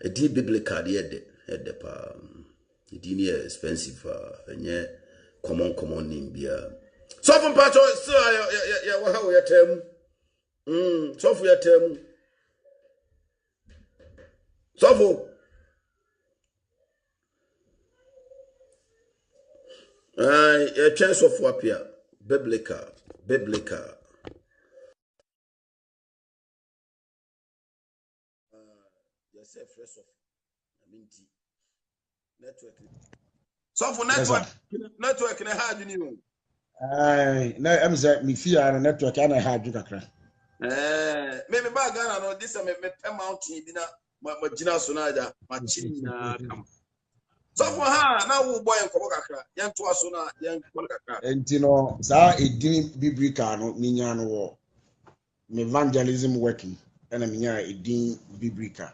A deep biblical at the pa. It is expensive. And yet, common name beer. So from Pacho, so yeah, how your term? So for your term. So for a chance of wapia. Biblical. Yes, a fresh of. I mean, network. So for network in a hard new. Na I'm say me fear network and I had you kakra. Maybe back Ghana no this me mountain bi na magina so na aja machi na kam. So for ha na wo boy nkomo kakra yen to aso na yen nkomo kakra. Enti no sa edin biblical no minya no wo me evangelism working and minya edin biblical.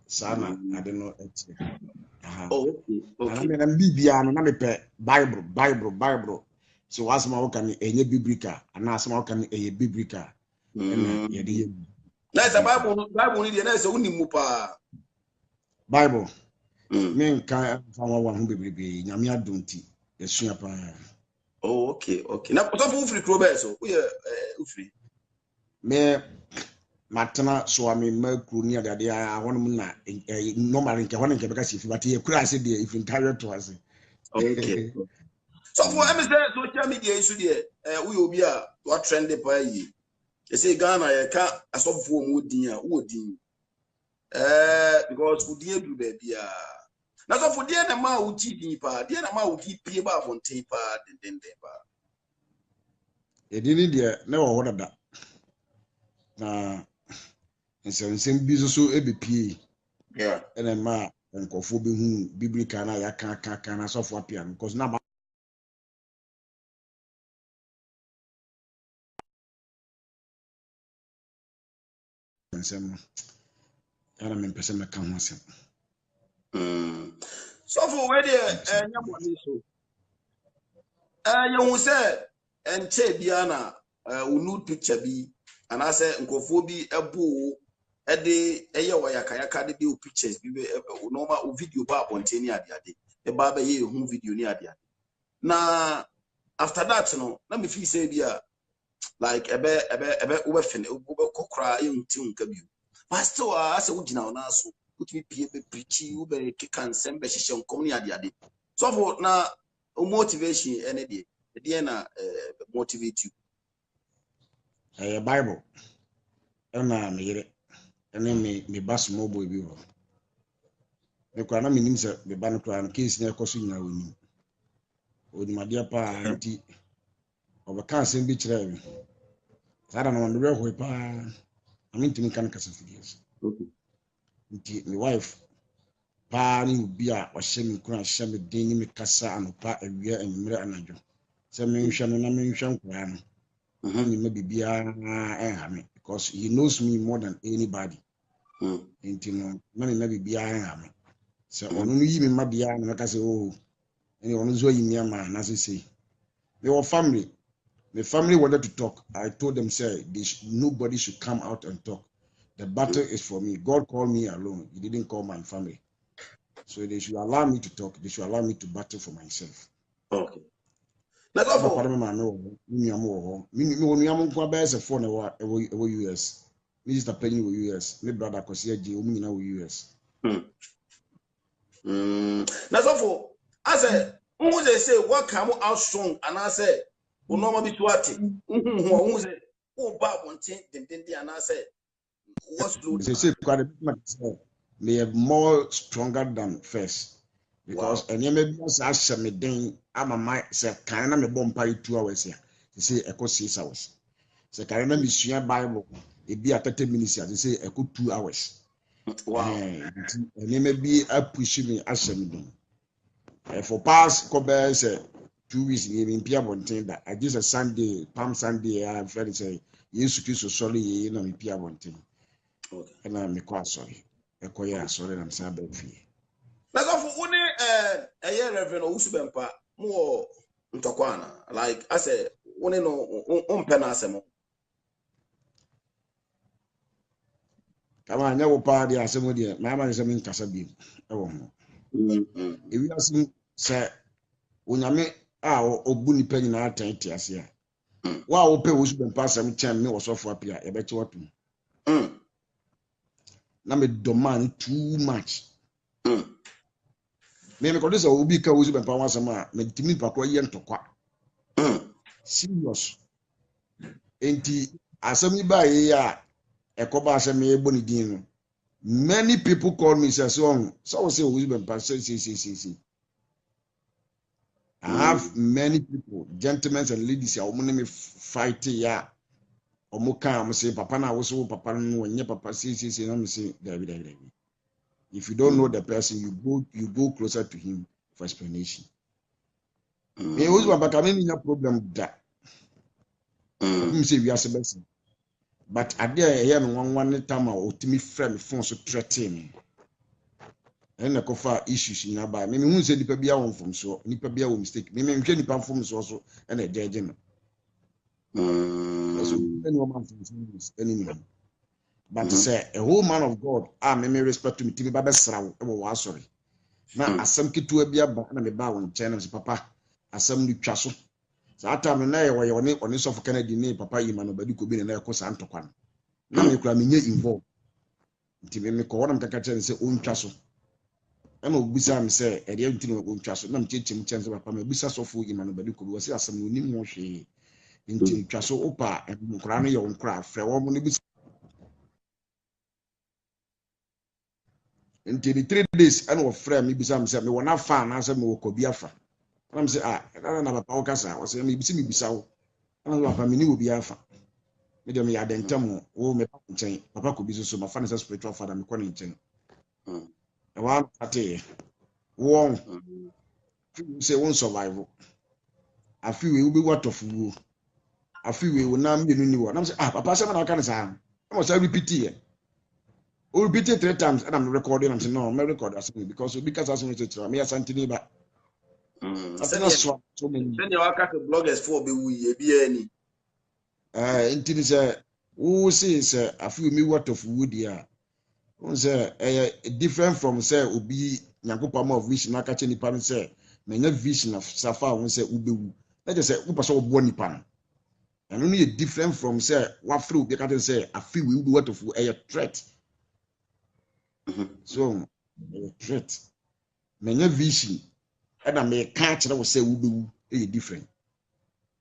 Sana I don't know it. Oh, Ana okay. me na bibia no na me pe Bible. So wasema wo kan enye biblical ana asema wo kan enye biblical. Na ye de Na is Bible ni na is unimu pa. Bible. Me nka fa wa ho bebrebe nyame adonti esua pa. Oh, okay. Na so for free krobe so. We free. Me matena so ame makru ni adade a honum na normal nke hono nke beka sifi but ye kura ase de if entire to ase. Okay. So for me say social media issue there we obi a what trend pa yi. They say Ghana ye ka asofo mu din a wo din. Because udie du baby a. Na so for die na ma uti din pa, die na ma uti pie ba fonten pa den pa. Edini de na wo ho dada. Na nsem bi so ebepie. Yeah. Ene ma nkofo be hu biblical na ya kan na sofo apia because na nsem ana me pese me kan ho asem. So for where there nyamoni so. You hu say enche bia na nude picture bi and I say nkofo bi ebo ede eye wa yakayaka de o pictures bi normal video ba fonten ni ade e ba ba ye hu video ni ade. Na after that no na me feel say bia like ebe ube fin ube kokra yunti unka biu but still ase ugina ona so utimi pie be preachi ube kika nsem be hihye nkom ne ade so for na motivation ene de na motivate you Bible na me yire ene me basu mo boy bi ho. Me kwa na me nim se me ba no kwa na case na ekoso nyina woni. Onimadia pa anti obeka asem bi kire mi. Sada na ndwe ho pa amintimi kan kasa fidies. okay Nti my wife pa ni obi a ohye me kuna hye me den ni me kasa anopa awia anwumre anadwo. Se me nhwe no na me nhwe nkwa no. Ni me bibia ha me because he knows me more than anybody. Nti no na bibia ha me. Se onu no yi me ma bia na ka se oh any onu zo yi me ama na se say. Your family. The family wanted to talk. I told them, say, nobody should come out and talk. The battle is for me. God called me alone. He didn't call my family. So they should allow me to talk. They should allow me to battle for myself. Okay. Let's go for US. Mr. Penny US. My brother Kosia G. US. Let's go for I said, who they say what come out strong and I said normal be tuati. Who say who bad one thing and I said what's good. They say they are more stronger than first. Because any maybe as me den ama my say can na me bomb 2 hours here. They say echo 6 hours. Say can na me sua Bible e bi 30 minutes they say echo 2 hours. Wow. Any maybe I push me as me den. For past couple say 2 weeks ni me pia bonten that I just a Sunday, Palm Sunday I very say Yesu Kristo sorry ye na me pia bonten. Okay. And I me kwa sorry. Echo ya sorry na me say ba fie. Let's go for one Reverend Usubempa more Ntokwana. Like I said, one no umpena asemo. Kama anya wo pa dia asem dia na ama nsem nkasa bi e wo ho. Ewi asem se onyame a obu nipa nyina atante ase a. Wa wo pe wo su bempa asem kyem me wo sofo apia e be che watum. Na me demand too much. Me ko disa obi ka wo su bempa wasem a me timi pa ko ye ntokwa. Serious. Enti asem yi ba ye ya ekoba asem e boni din no. Many people call me say so say wo su bempa say. I have many people, gentlemen and ladies, ya omo me fight ya. Omo kan omo say papa na wo so papa no onye papa say na me say David. If you don't know the person, you go closer to him for explanation. Me was papa ka me nya problem da. Me say we are sebesi. But ade e ye me one time a otimi frame phone so threaten me. And na kofa issues na ba me hu say nipa bia won from so nipa bia wo mistake me hwe nipa from so and e jeje no so anyone man from enemy but say a whole man of God me respect to me timi ba be srawo e wo asori na asem kitu bia ba na me ba won chen na papa asem ni twa so ata me na ye wo ye oni so for Kennedy ne papa yi ma no badi ko bi na ko sa ntokwa na me kura me nye involve timi me ko wona mkaka chen say on twa so. I'm a bisa say a real thing of trust. I'm teaching chance of a bisa so for him and nobody could was some new motion into Chasso Opa and Mukrana your own craft. For one until the 3 days, I know a friend, maybe some said me when I found answer me will be afa. I'm say, I don't have a power cassa, was saying maybe see me bisau. I don't know if I mean will be afa. Medium me at Tamo, oh, me papa could be so my fan is a spiritual father, I'm calling chain. A one party. Won say one survival. I feel we will be what of you. I feel we will not be anyone. I'm saying, Papa, 7 I can't say. I must repeat it. We'll repeat it 3 times and I'm recording. I'm saying, no, I'm not recording because I saw it. Me as Anthony, but so many. Then you are bloggers for be any. Until say, who says, I feel me what of wood here. Say, different from say, Ubi, Yankupama of vision, I catch any parent say, may vision of Safa, when say Ubu. Let us say, Upaso Boni Pan. And only different from say, what through they can say, I feel we will be what of a threat. So, a threat. May vision, and I may catch that will say, Ubu, a different.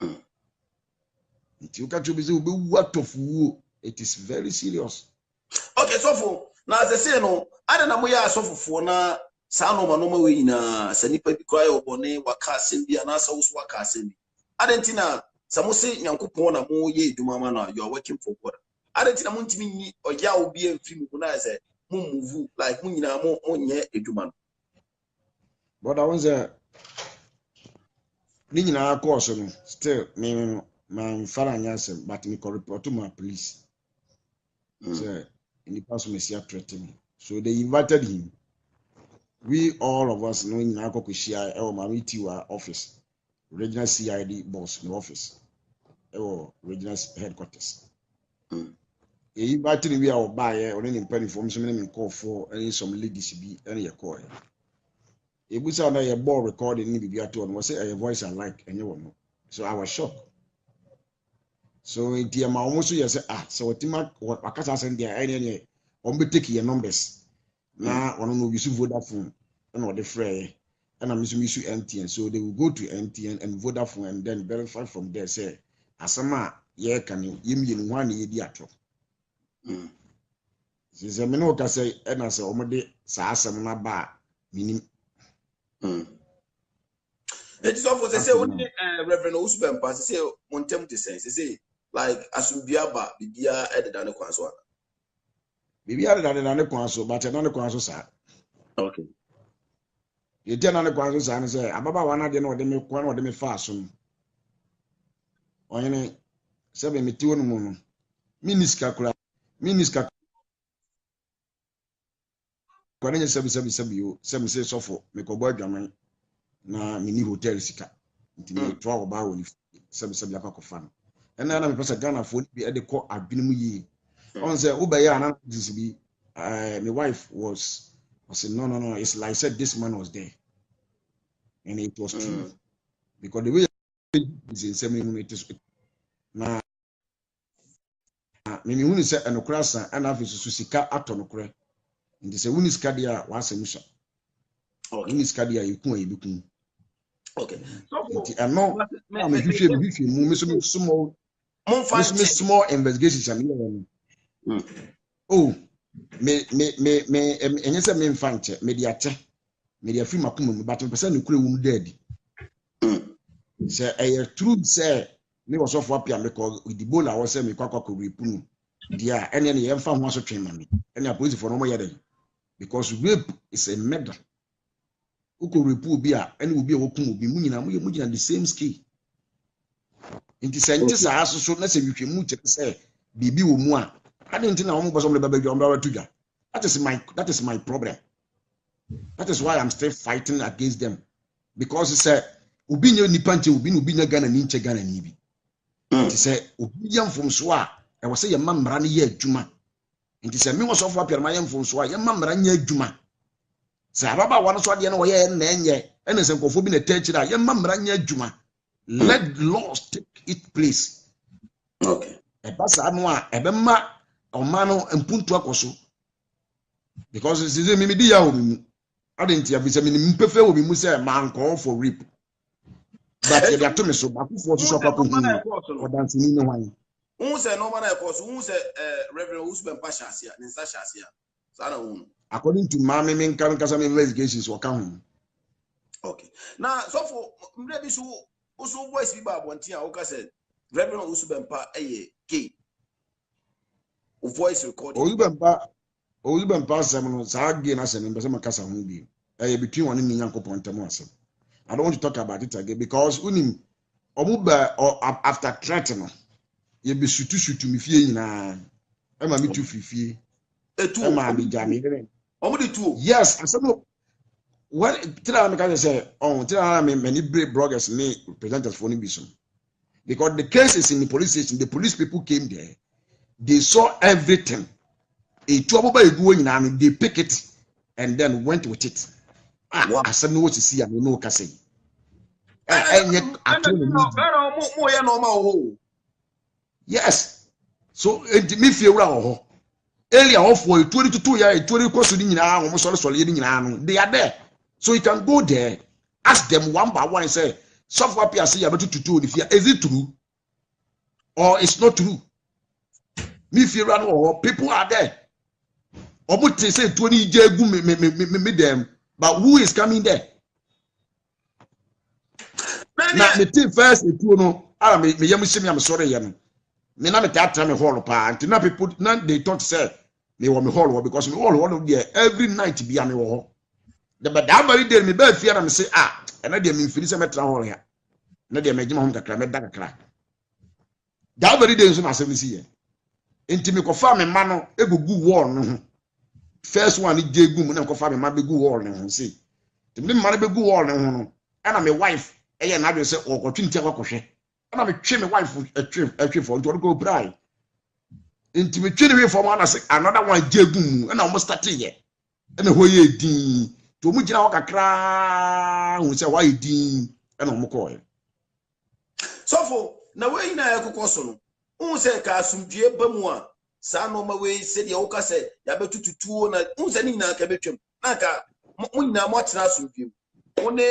You catch Ubu, what of woo, it is very serious. Okay, so for now, as I say, no, I don't know where I saw for now. Sano manoma we na sanipa bi kwa yo bone waka asembi anasa wo waka asembi adentina samose nyankopon na mo ye eduma na you are working for God adentina mo ntimi nyi oya obi emfi mu na say mo move like mo nyina mo nye eduma no but I was ni nyina course no still me man fara nyasem but me ko report to my police say any person me see threatening so they invited him. We all of us know in Akokushia or Maritiwa office, regional CID boss in office, or regional headquarters. He invited we are buyer or any penny from some call for any some ladies be any a call. It was under a ball recording in the and was a voice I like and you know. So I was shocked. So in the almost yes, so what I can't send there any on be taking your numbers. Now one know you should Vodafone. And what the fray, and I'm using MTN. So they will go to MTN and Vodafone and then verify from there. Say, Asama, yeah, can you mean 1 year diatro? Since I mean, what I say, and I say, Omade, Sasam ba meaning. It is also say only Reverend Usben pass say montem to sense say like Asubiaba bibia edda than the kwanso. Bibia than the kwanso, but another kwanso sir. Okay. You tell another kwanso sir and say, Ababa one of them or them one or them fast soon. Or any 7 metu no mono. Miniska kwanenye 7 yo 7 say sofo me ko boy dwaman na mini hotel sika ntimi to awo ba woni 7 akako fa na me pesa Ghana fo bi e de ko adwene mu yi on say wo ba ya na disibi my wife was saying, no. It's like I said, this man was there. And it was true. Because the way is in 7 minutes. Now, me who is an okrasa and have is sika aton okre. And this one is Kadia was a musha. Okay. One is Kadia, you can be. Okay. So, I know I'm a huge small investigation. Oh, me and yes, I mean, Fancher, mediate, media free Macum, but in percent you could dead. Say, a truth say, me was off up here because with the bull I was saying, me quack could repun. Dear, and any infant wants to train me, and I put it for no more because rape is a murder. Who could report beer and will be a wokum will be moving on the same scale. In the scientists are also so necessary if you move to say, Bibi or moi. I didn't know almost on the baby umbrella to that is my problem. That is why I'm still fighting against them. Because it's a Ubino Nipanche, Ubino Ghana, Ninche Ghana Nibi. It is a Ubian from Swa. I was say a man ran ye Juma. It is a means of what your man from Swa, your man ran ye Juma. Sababa one so the way and then ye, and as a phobia attached that your man ran ye Juma. Let laws take its place. Okay. A Basanwa, a Bema. Omano mpuntu akoso because it is a media I didn't have vitamin imperfect will be say man call for rape but they are to me so back for so or dancing in one who say no man course who say Reverend Usman Pasha sia ninsa shasia sana according to mama men kan kasa investigations will come. Okay now so for maybe so voice bi ba bontia o ka say Reverend Usman Pa gay voice recording. Olubempa Seminole, Sagi and Assam, and Basamacasa will be between one and Yanko Pontamosa. I don't want to talk about it again because Unim Omuba or after threatening, you be suited to me feeling. I'm a me too fifi. Yes, I said, what did I say? Oh, tell I many brave bloggers may presenters for Nibison because the case is in the police station, the police people came there. They saw everything. A trouble by going on, they pick it and then went with it. I said, no, to see, I know, Cassie. Yes. So, it me feel wrong. Earlier off for 22 years, 20 course in almost all solid. They are there. So you can go there, ask them one by one and say, software PRC about to do if is it true or it's not true? Me feel run people are there. Obu they say 20 me them, but who is coming there? Now the thing first, you know, me yamushimi I'm sorry yam. Me na me theatre me hall pa. Until now people now they thought say me want me hall because me hall there every night be am hall. The but that very day me be fear am say and na dey me finish me tra hall ya. Na dey me jima hom kakra me da kakra. That very day so na 70 here. Inti me kofa me ma no egugu wall no. First one is Jegum, and kofa me ma be gu wall no see. The me ma be gu wall no. And my wife, and I say, oh, continue to work. And I'm a trim wife a trip for to go bride. Into me trim for one, I say another one Jegum, and I almost started here. And the way dean to Mujina Waka cry, who say why dean and on McCoy. So for now, way in a cocoson, who say Casum Jia Bamwa, San on my way, said the Oka said, Yabetu to 2 and Unzanina Cabetrum, Naka, Muna much nas with you. Only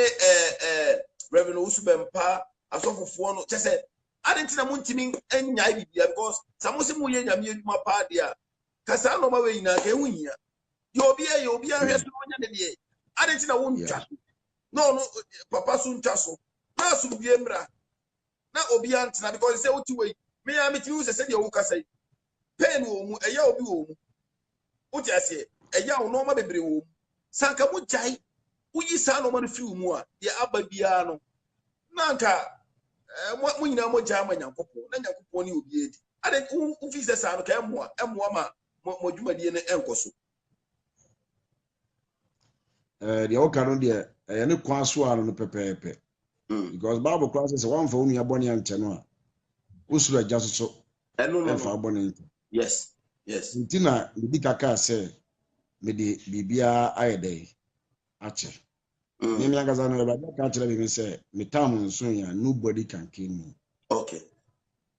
Reverend Usubempa, a sort of one, just said, I didn't know Muntiming any idea because some Musimu Yam my party. Cassano, my way in a Kewunia. You'll be a restaurant. I didn't know one. No, Papa soon tassel. Now, Subiembra. Now, Obiant, because it's out to wait. May I meet you, said your Oka say. Pen womb, a yaw be what I say, a yaw no my baby womb. Sankamuchai. We san no man few more, the Ababiano. Nanka, what we know more German and Popo, and Yankoponi will be it. I think who is the son of Camwa, Mwama, Mojuma Diana Elcoso. The old canon dear, any quaswan on the pepe. Because Bible classes one for me a bonny and tenor. Usula just so, and no for bonny. Yes, yes. Tina, the Dicaka say, me de bibia ayede ache me me agaza no ba ka chere me say me tam nso ya nobody can kill me. Okay.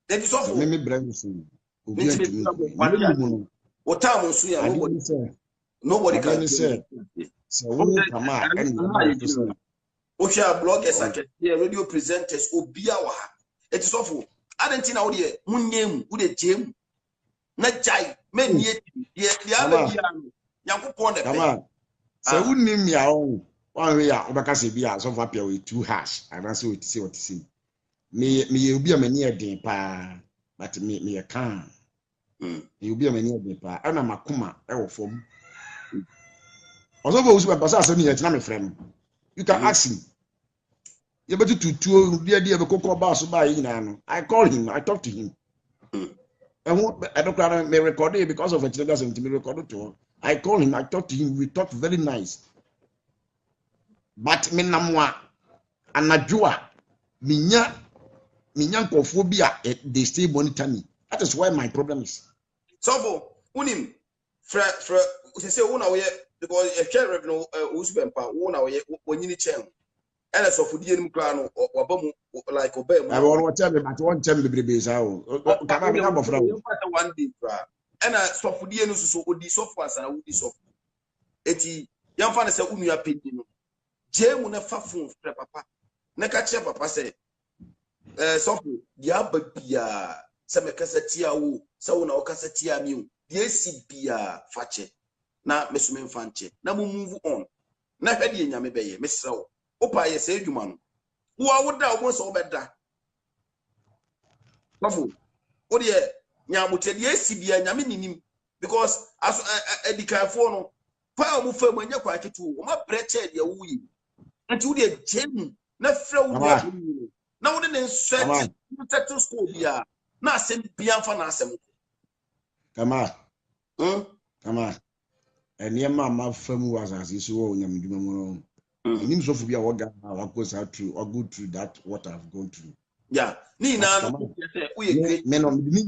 Then it's awful. Me brand so obi Means antumi ko me what time nso ya nobody can say so wo kama and you say Osha bloggers and radio presenters obia wa ha. It is awful. Adentina wo de munyem wo de jem na jai me nie de aba bia no Yankopon de kama say wunnim ya o wan we ya obaka se bia so fa pia we two hash and say what say me obi amani eden pa but me kan me obi amani eden pa ana makoma e wo fom oso bo usu pa so asem ye tina me frem you can ask him you better to dia be kokko ba so ba yi na no I call him, I talk to him. I don't cry me record it because of a children doesn't me record to. I call him, I talk to him, we talk very nice. But me namwa anadwoa minya kophobia they stay monitor me. That is why my problem is. So for unim fra say una we because a share revenue usbempa una we wonyini chen. And so for the Mukrano or Bamu like obey. I want to tell me, but one tell me, baby, so one day. And so for the end, so would the software and would the software. Eti, young fan say, Unia Pindino. Jay won a phone, papa. Nakacha papa say, software, Yabia, Samakasatia, Sauna Okasatia Mew, yes, Bia Fache. Na Messumen Fanche. Now we move on. Na Hedi and Yamebe, Miss Row. Opa ye say you man. Who I would that once over that. Nofu. Oh dear, Yamute, yes, Sibia, Yaminim, because as a decafono, Power Muffer when you're quite too, my bread, your wee. And you dear Jim, not flow. Now then, send to school here. Not send beyond for Nassam. Come on. And your mamma firm was as you saw in Him so be a organ goes out through or go through that what I've gone through. Yeah, Nina, we men on me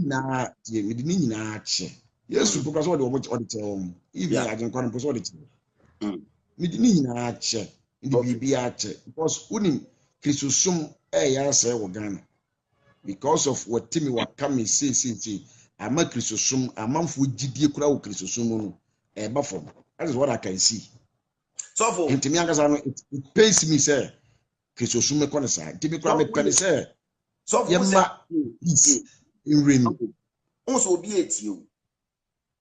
che. Yes, because what the term, even I can call post audit. Me che, in the BBH, because unim Christusum say organ. Because of what Timmy was coming, say, I'm a Christusum, a month with GD crowd Christusum, a buffer. That is what I can see. So for it pains me, sir. Christosume Conasa, Timmy Crabbe Penny, sir. So for in rain. Also be it you,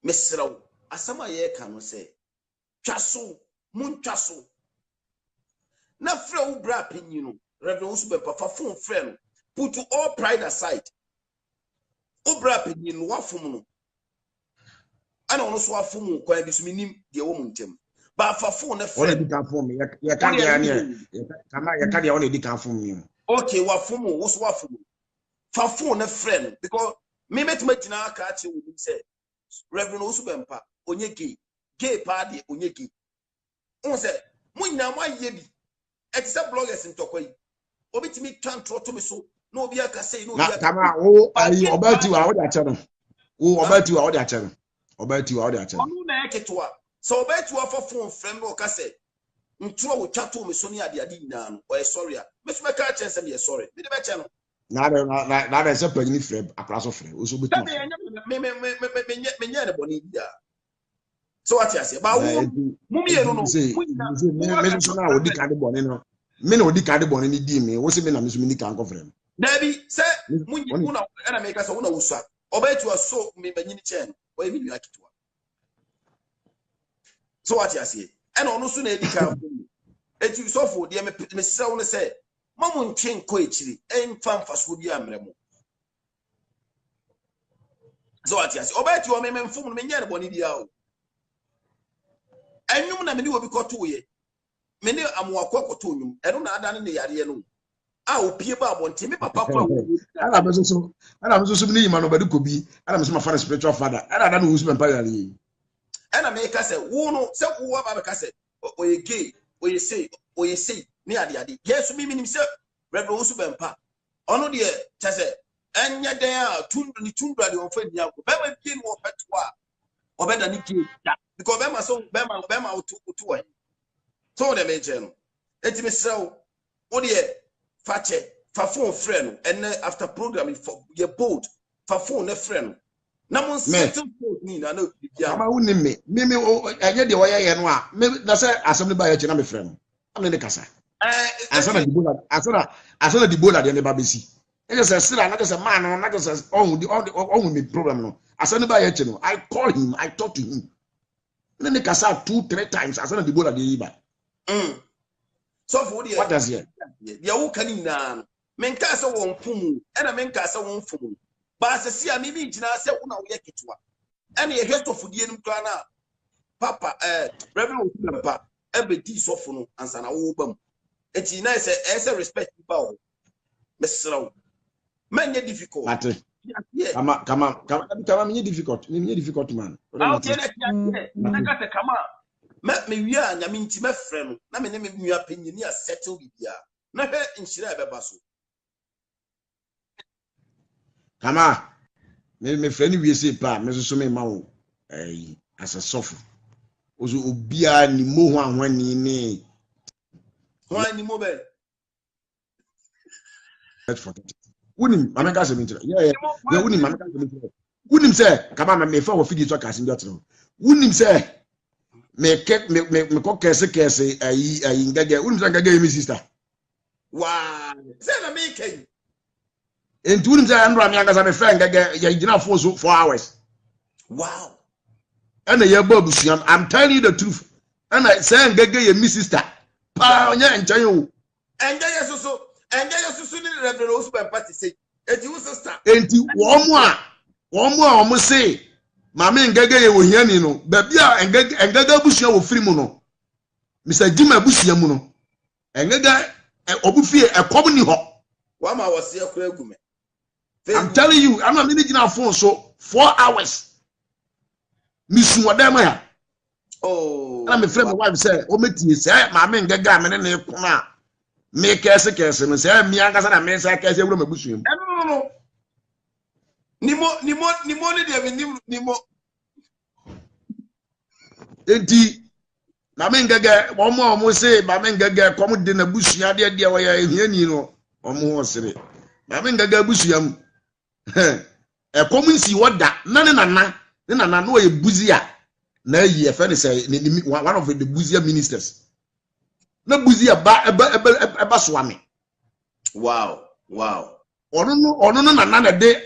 Miss Row, as some I can say. Chasso, Moon Chasso. Now, Fro Brapping, you know, Reverend Usbepa for phone friend, put to all pride aside. O Brapping in Wafumu. I don't know so a fumu, quite this minim, the woman, Tim. But for phone, a friend can form me. You can't only decamp for me. Okay, Wafumu was Wafumu. For phone, a friend, because me met Matina catch you would say, Reverend Usbempa, Onyeki, gay party, Onyeki. On said, Muina, my yebi, except bloggers in Tokoi. Obit me can't trot to me so, no be I can say, no, are you about you out that channel? Oh, about you out that channel. About you out that channel. So bet you offer phone friend or cassette. Ntro wo chato me so ne ade ade nyina no o sorry a me so make a chance me sorry me de be che no na na say panyini frɛ apraso frɛ o so betu me nya ne boni bia so what you say ba wo mu me no me so na odi ka de boni no me na odi ka de boni ni di me wo se me na me so me ni ka nko frɛ Dabi say mu na na me ka say wo na wo so o bet you so me banyini che no o e mi nua kitwa. So what you say? And on soon a decaf. It you so for the Miss Sound say, Mamma chain coachly, and fan fast would be amremo. So what you say? Obey your men from Menya Bonidia. And you know, will be caught to ye. Many am walk to you. I don't know that in the Ariano. I will be about one Timmy Papa. And I'm also many man over the could be, and I'm my father's spiritual father, and I don't know who's been parallel. And I make us say, who no, say who I say, or you gay, or you say, near the idea. Yes, me himself, Reverend Usubempa. Ono dear, Chase, and yet they are tuned on friend Yago, very keen or pet or better Nicky. because bema utu wa so the mention enti mesrawo o de fa phone friend and after programming for your boat fa phone na friend na mon settle phone ni na bibia ama woni me enye de woyeye no a me na say asem ba ye chi na me friend am ne kasa asana di bola de ne ba besi enye say sira na say man no na say on me problem no asana ba ye chi no I call him, I talk to him ne kasa 2-3 times asana di bola de yi ba so for the what does here ya wo kan na men ka say won pum e na men ka say won fum ba se sia mi bi gina say wo na wo ye ketwa e na ye hwesto fudie nim kra na papa reverend Otumba ebe di sofo no ansa na wo bam eti na say respect ba o mesraw men ye difficult kama me difficult man okay na ka te kama me wia nya me nti me frɛ no na me ne me nua panyini a settle bibia na hwɛ nhyira e beba so kama me frɛ ni wie se pa me so me ma wo as a sofo ozo obia ni mo ho ahwani ni mo be let's forget it wunim ameka se mintra yeah wunim ameka se mintra wunim se kama me fa wo fidi to kase ndi otro wunim se me ko kese ayi ngage wunim se ngage mi sister wow se na me kai enti wunim se andro ami anga sa me fa ngage ya gina for so 4 hours wow and ye babusuam I'm telling you the truth and I say ngage ye mi sister pa onya enchan o ngage so ni reverend Otumba party say eti wo sister enti wo mo say mama ngage ye wo hiani no ba bia ngage busua wo firi mu no Mr. Jima busua mu no ngage obufie ekom ni ho wa ma wose akura gume I'm telling you I'm not managing our phone so 4 hours misu wadama ya na me friend my wife say o metie say mama ngage amene na ekuna me kese no say mi anga na me say kese wuro mabusu em no nimo ni de nimo enti mama ngage omo say mama ngage kom de na busua de wo ya ehiani no omo ho sere mama ngage busuam kom nsi woda na ne nana no ye buzia na yi e fe ne say one of the buzia ministers na buzia ba soame wow ono no nana de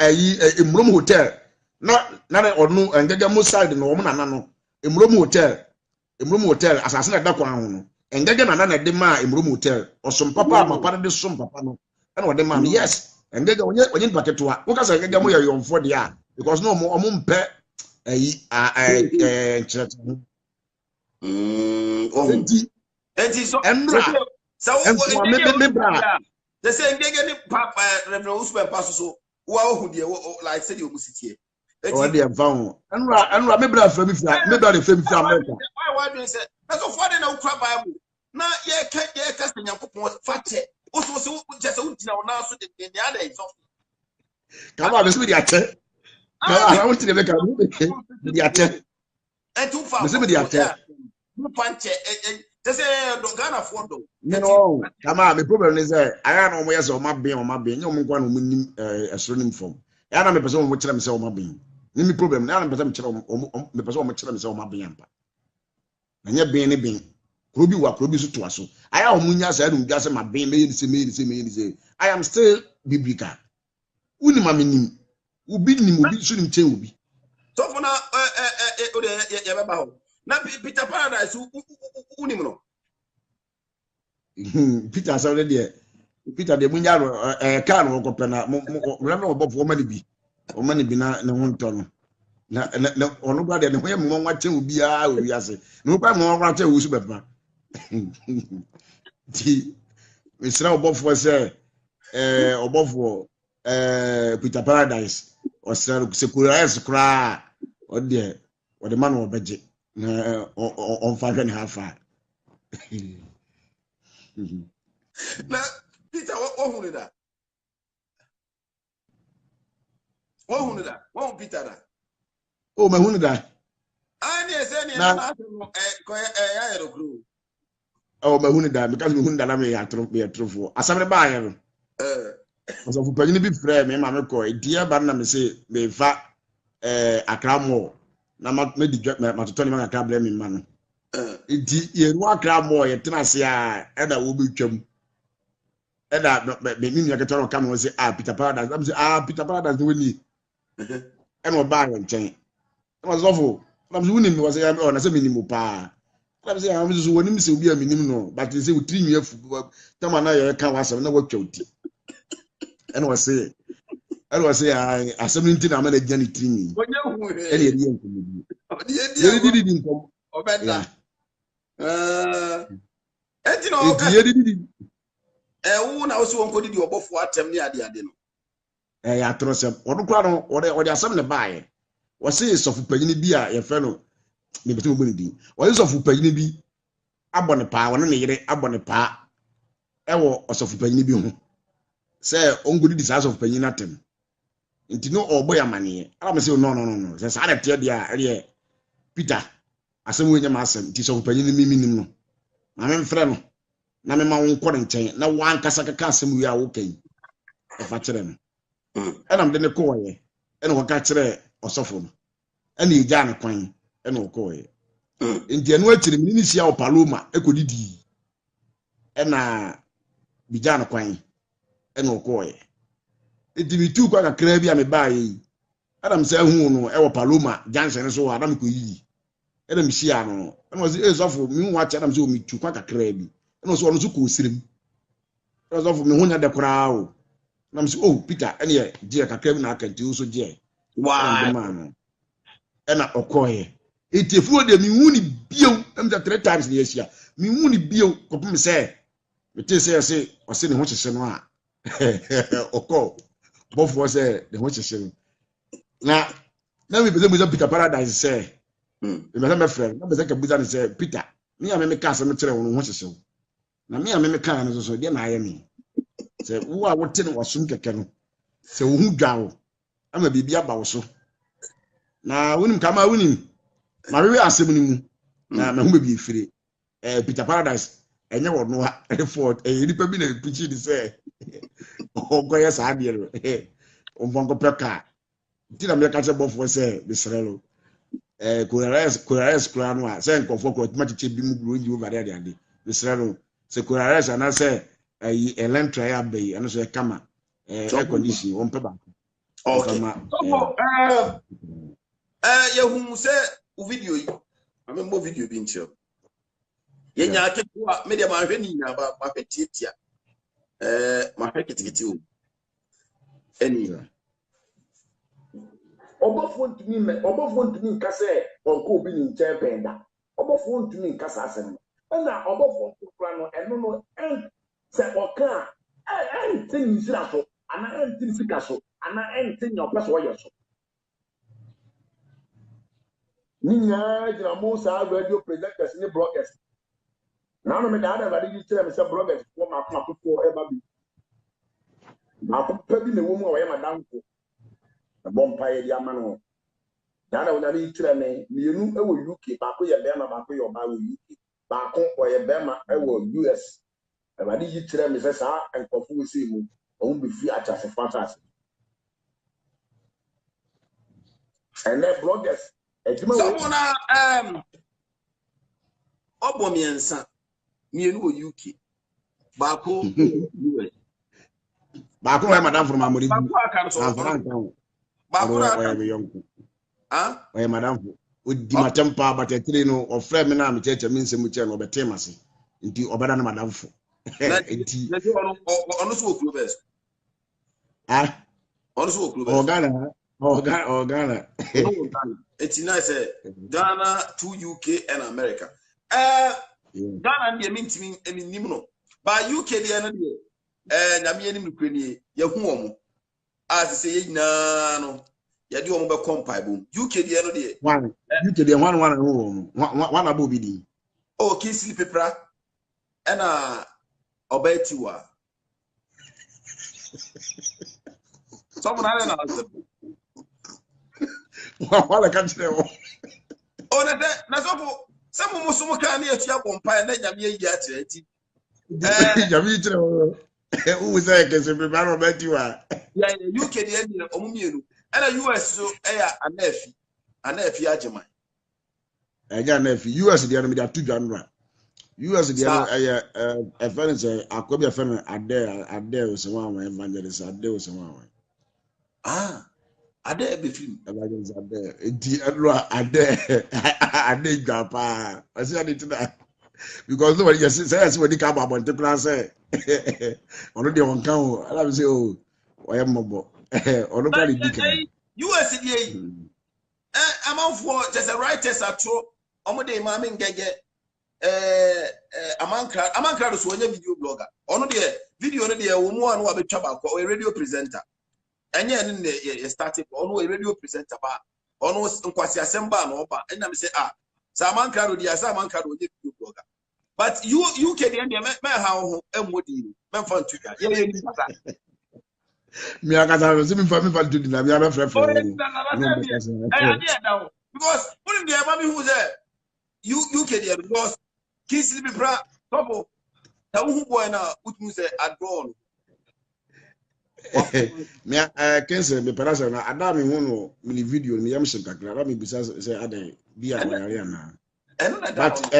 emrom hotel na ono ngege mo side no wo nana no emrom hotel asase na da kwa ho no ngege nana de ma emrom hotel osom papa mapa de som papa no na wo de ma yes ngege onye paketoa wo ka say ngege mo ye yomfo de a because no omo mpe church enti so so me bra they say ngege ni papa reverend Otumba pass so wa ohu de like say you musitie o de mfa anura me bra fra mi fra me bra de fra mi fra America why do you say na so for na ukra bible na ye ka se Nyankopon fate o so just untina na so de ada exhaust kama be so de ate I want to make a the ate and too far be so de ate no panche they say do Ghana for do no kama me problem is aya na omo yes o ma ben nyom nkwa na omo nim esoro nim form ya na me pese omo kire me se o ma ben ni mi problem na me pese me kire omo me pese omo kire me se o ma ben ampa na nya ben ne ben krobi wa krobi so to aso aya omo nya sa na ndia se ma ben me ni se I am still biblical uni ma menim ubi nim obi so nim chen obi so for na o de ye be ba ho na Peter Paradise unim no Peter sa de Peter de munya car no ko pena mo na obofo o mani bi na ne ho nto no na ono gba de ne ho ye mo nwa chen obi a obi ase no pa mo nwa chen wo su bepa ti misra obofo se obofo Peter Paradise o sra security kra o de man obeje on fa ni hafa na Peter what hunu da what hunu Peter da oh ma hunu da Ani ese ni na ko ya yero kru. Oh, ma hunu da because me hunu da na me ya trofo. Asam ne ba ya no. So fu panyin bi frɛ me ma me kɔ edia ba na me se me fa Accra Mall na ma di ma to ni ma Accra blɛ me ma no. Edi ye no Accra Mall ye tena se a e da wo bi twam. E da me ni ya ketoro ka mo se Peter Paradise. Na me se Peter Paradise we ni. E no ba ya nkyɛn. Na ma so fo. Na me se wuni me was ya na se me ni mo pa. Na me se am so woni me se obi a me nim no, but se wo tiri nwi afu. Tama na ye ka wasam na watwa uti. And was say, I was say, I something I'm going to get it me. Any idea? You didn't come. You know, who now so encoded your buff what near the adeno. I trust him. Or no, or there are some to buy. Was say, so for Pagini be a fellow, maybe 2 million. What is of Pagini be? Up on the power, and a up on the power. Ewo or so for Pagini be. Say on good desires of Peninatem. Into no or boy money. I say no. Says I tell you, Peter. I say when you massam, tis of Penin minimum. I'm in friend. Na me ma won quarantine. Na one casaka casam we are okay. If I tell them. And I'm then a coy. And what catch there or soften. And you jan a coin. And no coy. In the annual to the Ministry of Paloma, a good D. And be jan a coin. Eno koye etibi tu kwa kakra bi amebaye adam se hu no e wo Paloma Junction so adam ko yi adam hia no eno se ezofo mi hu acha adam se o mi tu kwa kakra bi eno so ono so ko osirim ezofo mi hu nya de kra o nam se oh Peter ene ye je kakra bi na akanti o so je wa no ena okoye etifu de mi hu ni bio am ja 3 times ni hia mi hu ni bio ko pem se me te se o se ni ho hyehye no a Oko, both was the watching. Now we present Peter Paradise say, my friend, no better Buddha say, Peter, me and me cast a material on watching. Now me and me can so then I am. Say, who are what ten was soon can. So who go? I'm a baby about so. Now when him come out winning, Maria assembly, now my home be free. Peter Paradise, and you know effort, a little bit preaching say. Oh, go yes, I dear. Bongo Peka. Did I make a job for say, Mr. Kurares Kranwa, saying Confoko, much chibim growing you over there. Mr. Se Kurares, and I say, a land try bay, and so a camera, air condition, one paper. Okay. You say, video, I remember video being shown. Yenya ketua media mahweni na ba petitia mahwekitikiti o eni obofo ntumi nka se onko obi ni nche penda obofo ntumi nka sa asem na obofo nkura no eno no se oka tin nisira so ana tin sika so ana tin your person wo yeso ninya jira mo sa radio presenters ni bloggers. Now no me da na you tell me say bloggers for my for ever be. Na ko pebi me wo mu o ye madam ko. Na bompa ye dia ma no. Da na una ni tell me mienu e wo UK ba ko ye be ma ba ko ye ba wo UK. Ba ko o ye be ma e wo US. E ba di tell me say sa enkofu we say mu o mu be free at as fantasy. And then bloggers someone obomiensa mienu wo UK. Bako US. Bako we madam from Amori. Bako aka so. Bako aka we young. Ah? We madam we di matempa but e three no of friend me na me cheche me nsem che no betem ase. Nti obada na madam fo. Nti ono so clubes. Ah? Ono so clubes. Ghana. It's nice Ghana to UK and America. Ghana dey mean nim no. But UK dey no dey na me anim kwani ye hu omo as say ye nyina no ye dey omo be compile bom UK dey no dey one UK dey one hu omo one abobi di oh Kingsley Pepra na Obetiwa someone na wala kan tire o Oh, na so some musumu kan na etua bompa na nyame yi atre ti. Nyame tire who say ke se be baro beti wa. Yeah, UK dey end omu mienu. And US so anafi ajeman. Eja na fi US dey no me da 2 January. US dey no e friend say akobi e friend ade o se wa evangelist ade o se wa. Ade be film. Evangelist ade di ade japa. I say ade to because nobody just say when they come about the plan say ono dey won kan o ala say o oye mobo ono kwa di kan US dey amanfo just a writers atro omo dey ma me ngege amankra so onye video blogger ono dey video no dey wo mu anu abetwa ba ko radio presenter enye ne ne started ono radio presenter ba ono nkwasi asemba na oba enya me say sa amankra do dey sa amankra do onye video blogger. But you can end me how emodi me fan to ya ye ni pata mi akata so mi fan to di na mi aba frɛ because put the mami who say you can there because kids be bra topo ta who boy na utmu say adron me kense me parasa na ada mi hu no mi video mi yam shim kakra ba mi bisa say ada bia wa yare na but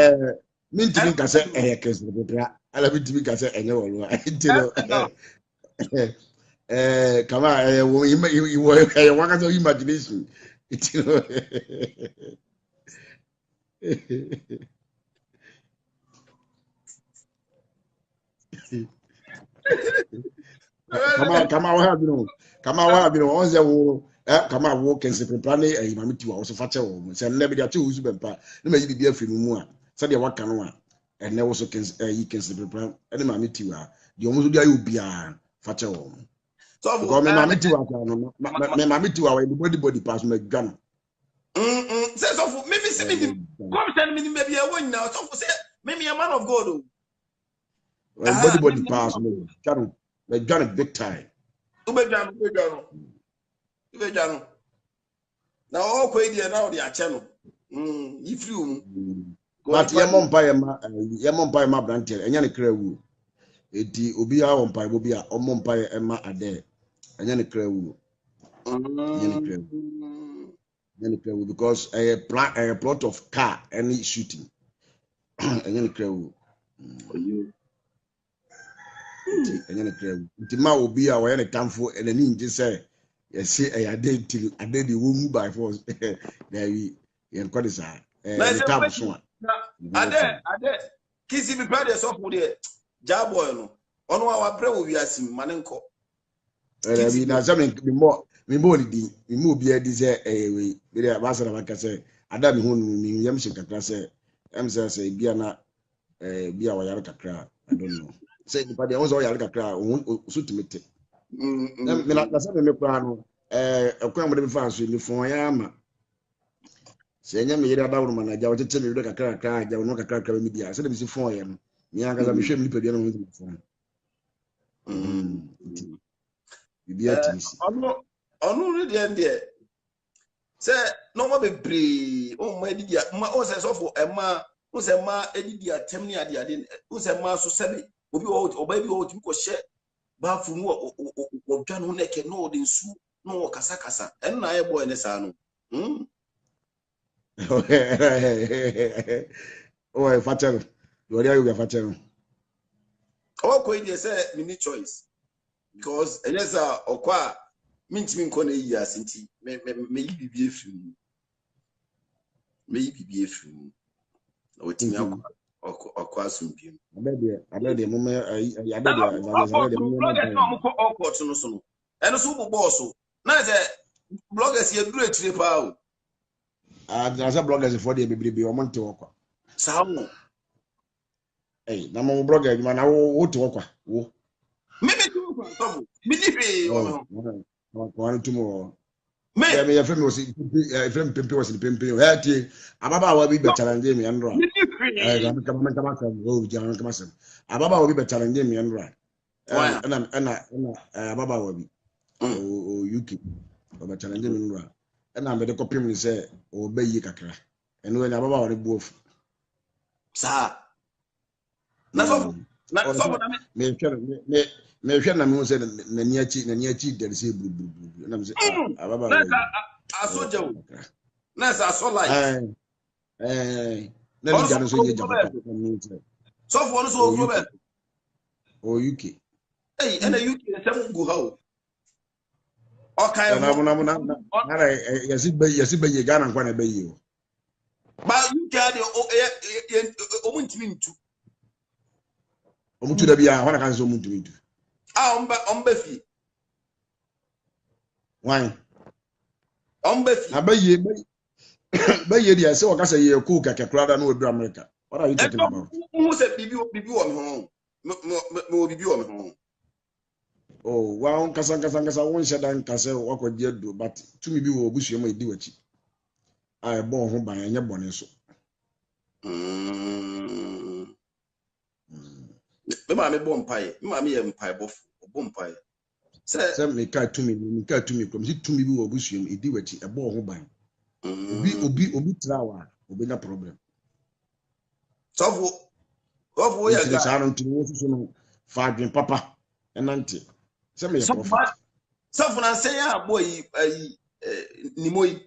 mintimi ka se kese bebra ala mintimi ka se enye wolu intino kama wo waka so imagination intino kama wa have no on ze wo kama wo kese bebra ne imamiti wa wo so fa che wo se nne bi da che usu bempa ne ma yi bibia fi no mu a said the waka no and there was you can see the plan and my mitiwa the almost do you be a facha wo so go me mitiwa no me mitiwa we body pass me gun say so for me see me come tell me maybe I won now so for say me a man of God body pass me gun big time ube jano na o ko ide na o de ache no if you but ye mompa ma brantel enya ne kra wu edi obi a mompa bo bia o mompa ma ade enya ne kra wu enya ne kra wu because a plot of car any shooting enya ne kra wu enya ne kra wu nti ma obi a wo ye ne kamfo enani nje say ye say ade di wo mu by force there we ye nkodi sa the tap so ade kisi bi brother so for there jaboy no ono wa bre wo wiasim mane nko we na some me mo di me mo bi adi say we be ba sara maka say ada me hunu mi yam shin kakra say em say bia na bia wa yar kakra I don't know say the party won so yar kakra so timete me na say me kwa no ekwan mo de fa so ni fon ya ama se nya me yira dawro manager wote me kakra ja no kakra me bia se de bi si fon ya no mi anga me hwem ni pa bia no mo fon bibia tisi onu ri de ndie se no mo be bre o ma didi ma o se so for ema o se ma edidi atem ni ade o se ma so sebe obi o ba bi o ti ko hye ba fu mu o dwa no neke no de nsu no kasa en na ye boy ne sa no oh fatero do you fatero o ko ide say mini choice because enesa okwa mintimi nko na yi asinti me yi bibie firu na otimi akwa asumpi abede mo me abede mo ko okot no so no eno so bo boss na say bloggers ye duro etire pa o as bloggers for the bebrebe o monte okwa sawo na mo blogger ma na wo to okwa wo mimi tu okwa so mi ni pe o one tomorrow me your friend was friend pimpi was in pimpi hati ababa wa bi be challenge me andro kama oh jana kama sem ababa wa bi be challenge me andro na ababa wa bi o UK o be challenge me andro na me de kopim ni say o be yi kakra eno nya baba ore buofu sa na so na me hwe na me say na ni achi there say buru na me say baba na asoja o na sa so light na ni jano so ye jaba so for no so over o UK hey and UK sem go how okay na yasi be ye Ghana kwa na be yi o ba UK dey o muntimi ntu o mutu da bia ho na kan so muntimi ntu omba fi wan omba fi na be ye dia se o ka say ye ku keke krada na obi America. What are you talking about? Who said bibi wo me home me bibi wo me home. Oh, wa kasa won shedan kase wakodi adu but tumi bi wo obusuo ma edi wachi. Ai bon ho ban enye bone so. Me ma me bon pai, me ma me ye mpai bofu, bon pai. Se me ka tumi krom si tumi bi wo obusuo ma edi wachi e bon ho ban. Obi trawa, obi na problem. Sofu ya ga. Sa no tumi so no fa adwen papa enante. Se me ye prophet. Sofu na say ya boy ni moyi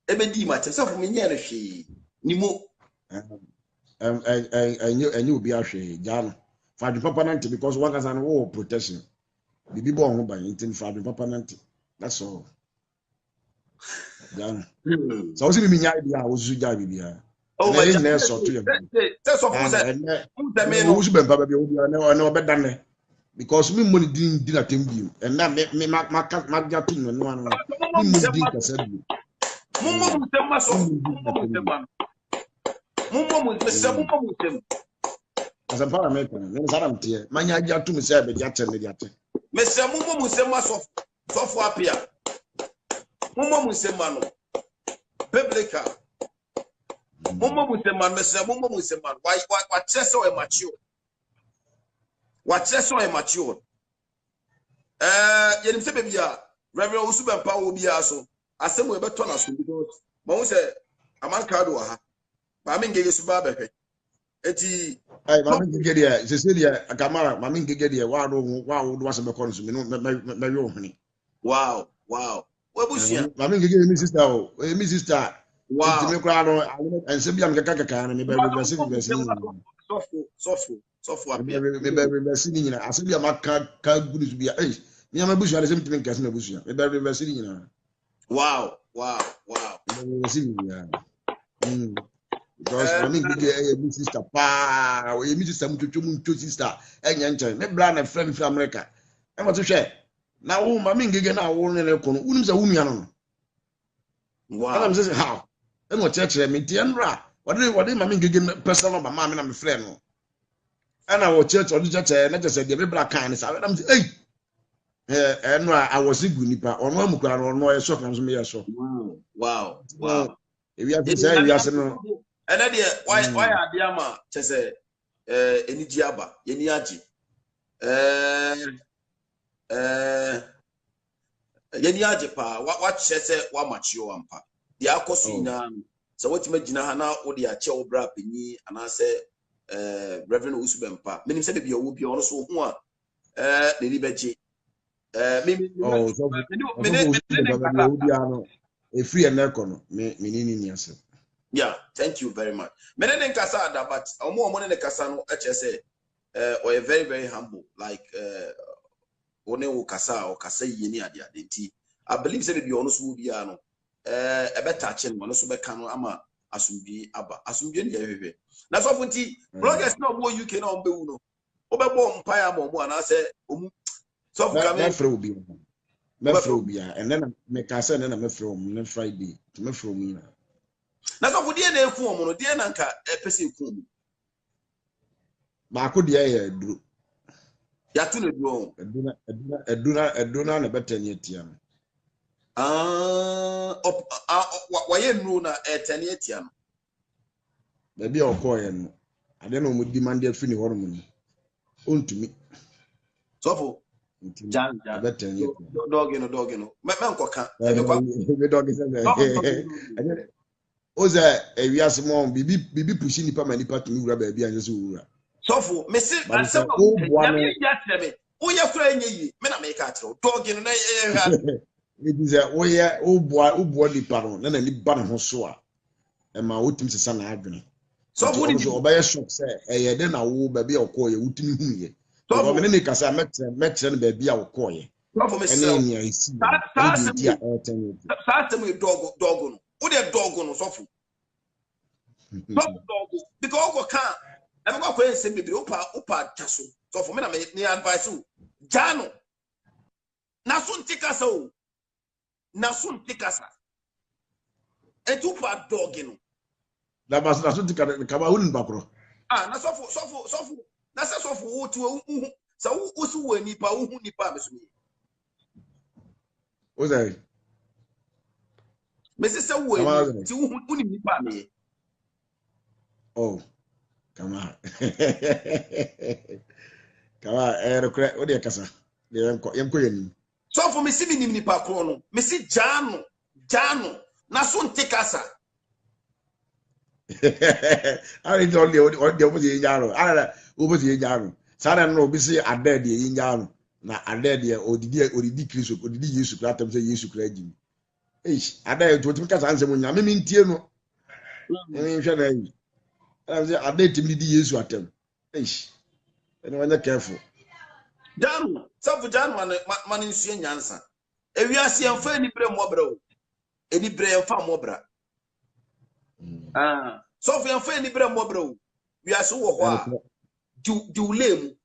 ebedi ma che sofu me nye no hwe ni mo enyu obi ahwe jano fa adwen papa nante because one can no protection. Bibi bon ho ban intin fa adwen papa nante. That's all. Jano. So we see me nya bia wo su ja bibia. Oh my God. Say so for say me no wo su ben papa bia wo bia na obedane. Because me money din na tembi and na me ja to no no me money din ka sabi mummo mutemma so mummo asa para me ko ne sara mtie manya ja to me say be ja tell me ja te me se mummo mutemma so for apia mummo mutemma no biblical mummo mutemma me se mummo mutemma wa chese o mature what so immature yenim se bebia Reverend Usubempa wo bia so asem we beto na so because ma wo se amanka do ha ma me ngege suba behwe eti ai ma me ngege dia Cecilia akamara ma me ngege dia wa do wase be ko no so me no me yo hwene wow we busia ma me ngege mi sister o mi sister wow eti me kra no ense bia me kaka na me be se sofu apia me si ni nyina ase bia maka ka guru su bia ni ama busu ale se mtime nkase na busu me si ni nyina wow me si ni ya because I mean gege mi sister pa we mi sister mutwotwo sister enya nche me bra na friend fi America e mo to hwe na wo ma mi gege na wo ne ko no unim se wo nua no wow ana me say how e mo chekere me tie nra wode ma mi gege personal ba ma me na me friend no ana wo church odi church na just dey bla kan ni sa am say eno I was igu nipa ono amukura no ono yeso kan so me yeso wow e wi afi say wi ase no ena de why adia ma chese eniji aba yeni agi yeni agi pa wa chese wa machio ampa de akoso ina so wetima gina ha na wo de ache wo bra penyi ana se Reverend Usubempa menim se bia wo bia ono so hu a de ni beje free and no me yeah, thank you very much. Menen kasa da but omo ne kasa no eche say we very very humble like one wo kasa o kasa yini ade nti I believe say be ono so bia no e beta che no so be ka no ama asumbi aba asumbi ne yehwe na so funti bloggers na obo UK na ombe wu no obebo mpa ya mo ana say omu so fu ka me fro bia and then me kasa na me fro on Friday to me fro me na so fu die na eku omo no die na nka pese eku omo ba ko die ya duro ya tu na duro eduna na betani atia no wa ye nru na etani atia no ba bia okoye no ade na omo demand afi ni horo mu ontumi so fu Jan betani dog no me nkoka me dog is Oza ewiase mo bibi pushi nipa ma nipa tumi wura ba bia nso wura. Sofo, me se asem O boa ya no. me ya tire me. O ya kura enye yi. Me na me ka tire. Dog no na It is a oya o boa nipa no na ni ba ne ho so a. E ma wotim sesa na adwene. Sofo ni so obeye shock say eye de na wo ba bia okoye wutimi hu ye. Sofo Because me kasa metre no ba bia okoye. Sofo me se. Ene ni isi. Sa asem dog no. O de dog no sofo. Dog because go kan I'm going to say maybe upa taso. So for me, I advise you. Jano. Nasun tikasa. Nasun tikasa. And upa dogino. That was nasun tikasa. Kaba unin bakro. Ah, na sofu. Na sofu utu sa usu we nipa uhu nipa mesumi. Ozai. Mesi sa we ti uhu nipa me. Oh. Come on. Come on, recruit. What do you kasa? Yemko yeni. So for me, see me nipa krono. Me see Jano. Nasun tikasa. I don't know what the opposite yaro. I opposite yaro. Sada no be say ade de yaro. Na ade de odidi Kristo, odidi Yesu Christ say Yesu Christ jimi. Ade to timi kasa ansem nya me ntie no. Me hwe na yi. I say ade timi di Yesu atem. Anyone careful. Jano, so Jano man insue nyansa. Ewiase enfa ni bre mobra o. Eni bre enfa mobra. So for enfa ni bre mobra o. Wiase wo ho a. Diulem.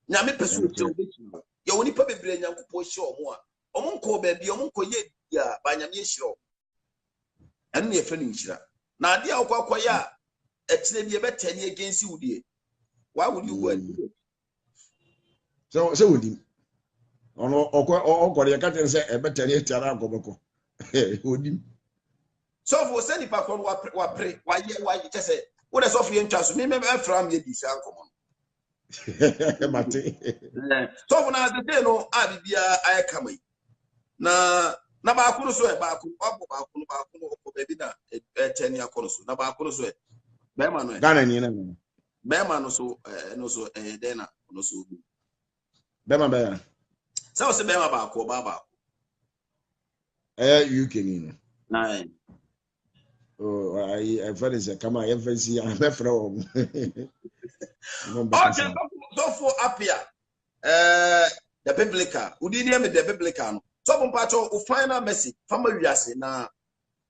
Nyame peso te obetuma. Ye woni pa bebre nyankopo hye omo a. Omo nko ba bi omo nko ye dia ba nyame hyiro. Anu ne efa ni nhyira. Na ade a akwakoya etire bi ebetani against wudie. Why would you go and do it? So would him. Or can't say a better yet. Would him. So for sending back on what pray, why you just say, what is off your interest? Me from your this uncommon. So for now, the day no, I be I come. Na bakuno so baku, baby na 10 year course. Na bakuno so Bema no. Ghana ni na. Bema no so no so dena no so. Bema. So se bema baako baba. UK ni no. Nine. Oh, I find say come on, FNC I'm a from. Okay, so for up here. The biblical. We didn't have the biblical no. So from part of final message from wiase na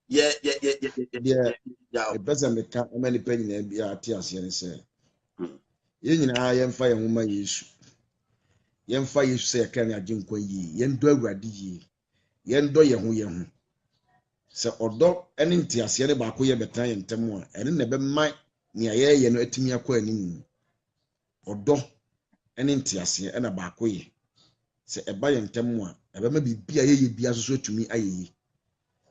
yeah. The person me ka many penny na bia ati ase ne say. Ye nyina yemfa ye homa Yesu. Yemfa Yesu say kan aginkwa yi. Yendo awurade yi. Yendo ye ho. Se odo ene nti ase ne ba ko ye betan ye ntem a ene na be man ne ye no atimi akọ anim. Odo ene nti ase ene ba ko ye. Se eba ye ntem a ebe ma bibia ye bia so atumi ayeyi.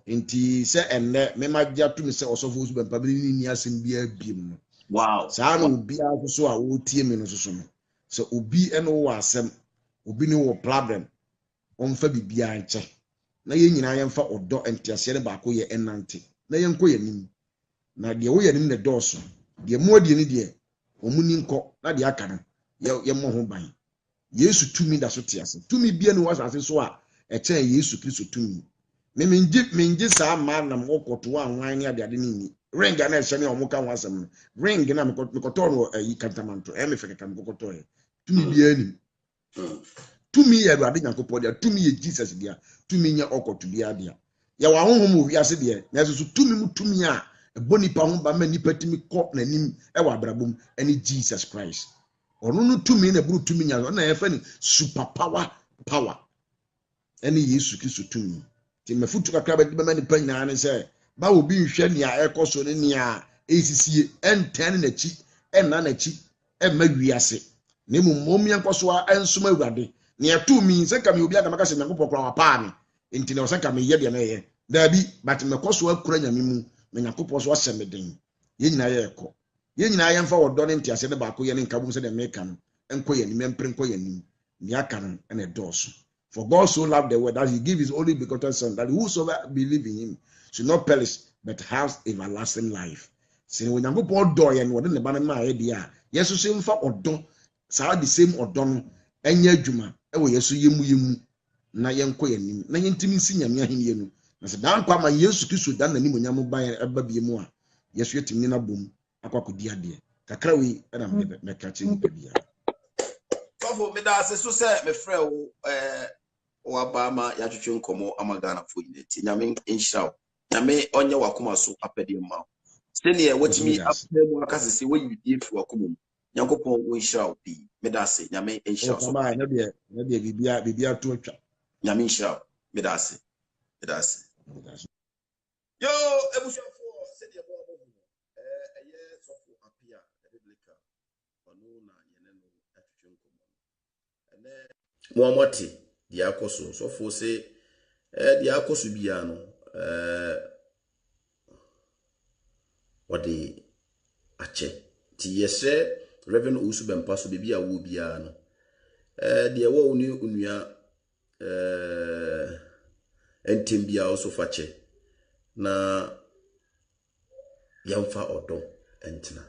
Inti se enne me magya tumi se osofo su bempa bi ni asem bia biem. Wow. Sa na obi aso a wo tie me no so no. Se obi ene wo asem, obi ni wo problem. Onfa bibia nche. Na ye nyina yemfa odo entiase ne ba ko ye enante. Na ye nko yanim. Na de wo yanim ne doso. De muadie ni de omuni nko na de aka no. Ye mo ho ban. Yesu tumi da so tiase. Tumi bia ni wasase so a eche Yesu Kristo tumi. Minji sa ma na mokoto anwan ni ade ni ring na ehye ne omuka wasem ring na mekoto no yi kantamanto e me feke kan kokoto e tumi bia ni tumi ye Awurade Nyankopɔ dia tumi ye Jesus dia tumi nya okoto dia dia ya wa honhom wi ase dia na so tumi mu tumi a eboni pa ho ba ma nipa timi kɔ nanim e wa brabom ene Jesus Christ ono no tumi na buru tumi nya na ye fa ni super power ene Yesu Kristo tumi ti mafutu kakra ba di ni panyina ne se ba obi nhwe ne a ekoso ne ne a esisie enten na chi enna na chi emma wiase ne mum yankoso a ensoma Awurade ne etumi se kam obi aga maka se Nyankopɔ kora wa pa me enti ne osanka me ye de na ye da bi but me koso akura nyame mu me Nyankopɔ so asem den ye nyina ye ekɔ ye nyina ye mfa wodo ne ntiase ne ba ko ye ne nkabum se de me kan enko ye ni mempre enko ye ni ne aka no ene doso. For God so loved the world that he gave his only begotten son, that whosoever believe in him should not perish, but has everlasting life. Say when you go door and what in the banner my idea. Yes, same for odo. Sa the same odo no enye adwuma e wo yesu yemu na yenko yanim na yentimi si nyame ahenie no. Na se dan kwa ma Yesu Kristo dan nanim onyam ban eba biemu a yesu yetimi na bom akwakodi ade. Kakra wi na me ka chi nipa bia. Tofo me da se so se me frɛ wo wabama ya twetwe nkomo amagana fo yineti nyame inshira nyame onye wakoma so apede ma sene wotimi apemu akasese wo yidie fi wakoma mu nyankopɔn wo inshira obi me da se nyame inshira so ba na de bibia to atwa nyame inshira me da se yo ebushafo sene bo abo eye sofo apia biblical ono na yene no atwetwe nkomo ene muamati dia akoso sofo se dia akoso bia no wade ache ti yese Reverend Usu Bempaso bibia wo bia no dia wo ni unua entem bia also fache na yamfa odo entena